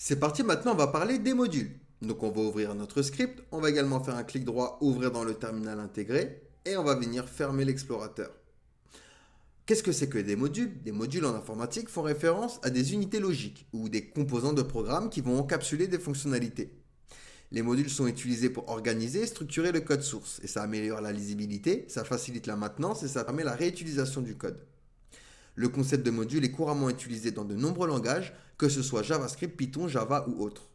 C'est parti, maintenant on va parler des modules. Donc on va ouvrir notre script, on va également faire un clic droit, ouvrir dans le terminal intégré, et on va venir fermer l'explorateur. Qu'est-ce que c'est que des modules? Des modules en informatique font référence à des unités logiques, ou des composants de programme qui vont encapsuler des fonctionnalités. Les modules sont utilisés pour organiser et structurer le code source, et ça améliore la lisibilité, ça facilite la maintenance et ça permet la réutilisation du code. Le concept de module est couramment utilisé dans de nombreux langages, que ce soit JavaScript, Python, Java ou autres.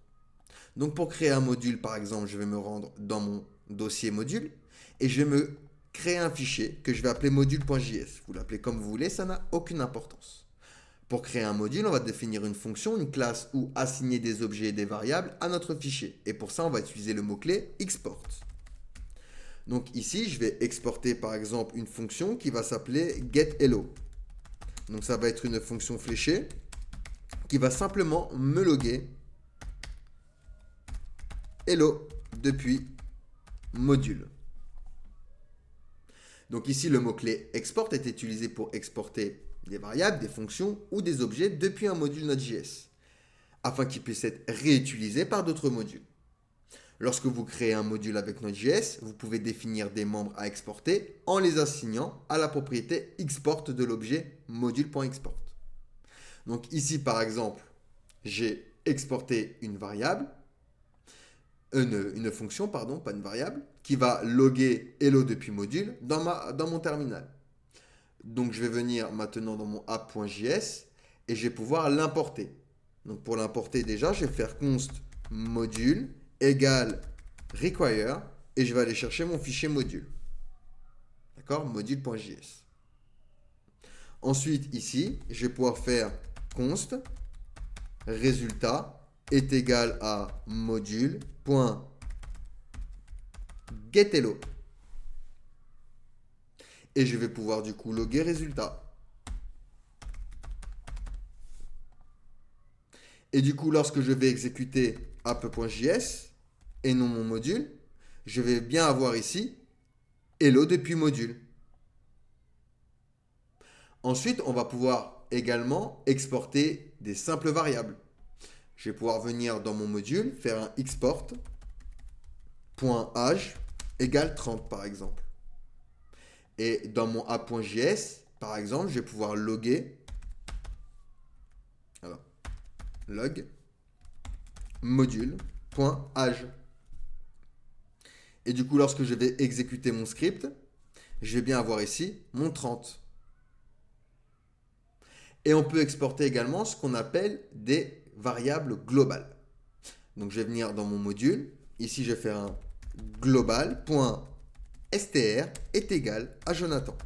Donc pour créer un module, par exemple, je vais me rendre dans mon dossier module et je vais me créer un fichier que je vais appeler module.js. Vous l'appelez comme vous voulez, ça n'a aucune importance. Pour créer un module, on va définir une fonction, une classe ou assigner des objets et des variables à notre fichier. Et pour ça, on va utiliser le mot-clé export. Donc ici, je vais exporter par exemple une fonction qui va s'appeler getHello. Donc ça va être une fonction fléchée qui va simplement me loguer hello depuis module. Donc ici, le mot-clé export est utilisé pour exporter des variables, des fonctions ou des objets depuis un module Node.js, afin qu'ils puissent être réutilisés par d'autres modules. Lorsque vous créez un module avec Node.js, vous pouvez définir des membres à exporter en les assignant à la propriété export de l'objet module.export. Donc ici, par exemple, j'ai exporté une variable, une fonction, pardon, pas une variable, qui va loguer hello depuis module dans mon terminal. Donc je vais venir maintenant dans mon app.js et je vais pouvoir l'importer. Donc pour l'importer déjà, je vais faire const module égale require et je vais aller chercher mon fichier module. D'accord? Module.js. Ensuite ici, je vais pouvoir faire const résultat est égal à module.getHello. Et je vais pouvoir du coup loguer résultat. Et du coup, lorsque je vais exécuter app.js et non mon module, je vais bien avoir ici hello depuis module. Ensuite, on va pouvoir également exporter des simples variables. Je vais pouvoir venir dans mon module, faire un export.age égale 30 par exemple. Et dans mon app.js, par exemple, je vais pouvoir loguer log module.age. Et du coup, lorsque je vais exécuter mon script, je vais bien avoir ici mon 30. Et on peut exporter également ce qu'on appelle des variables globales. Donc je vais venir dans mon module. Ici, je vais faire un global.str est égal à Jonathan.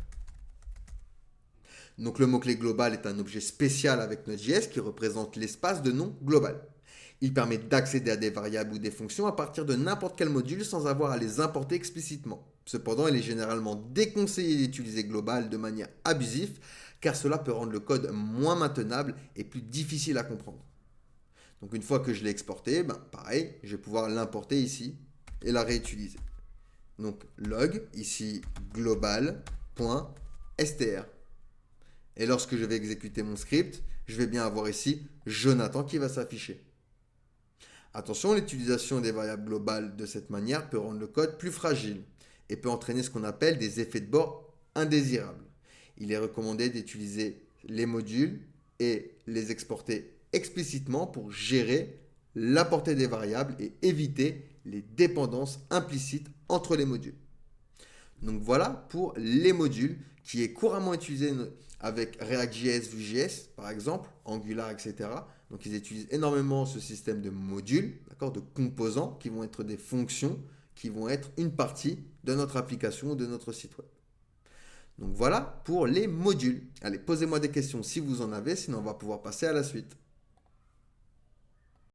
Donc le mot-clé global est un objet spécial avec Node.js qui représente l'espace de nom global. Il permet d'accéder à des variables ou des fonctions à partir de n'importe quel module sans avoir à les importer explicitement. Cependant, il est généralement déconseillé d'utiliser global de manière abusive car cela peut rendre le code moins maintenable et plus difficile à comprendre. Donc une fois que je l'ai exporté, pareil, je vais pouvoir l'importer ici et la réutiliser. Donc log, ici global.str. Et lorsque je vais exécuter mon script, je vais bien avoir ici Jonathan qui va s'afficher. Attention, l'utilisation des variables globales de cette manière peut rendre le code plus fragile et peut entraîner ce qu'on appelle des effets de bord indésirables. Il est recommandé d'utiliser les modules et les exporter explicitement pour gérer la portée des variables et éviter les dépendances implicites entre les modules. Donc voilà pour les modules qui est couramment utilisé avec React.js, Vue.js par exemple, Angular, etc. Donc ils utilisent énormément ce système de modules, d'accord, de composants qui vont être des fonctions, qui vont être une partie de notre application ou de notre site web. Donc voilà pour les modules. Allez, posez-moi des questions si vous en avez, sinon on va pouvoir passer à la suite.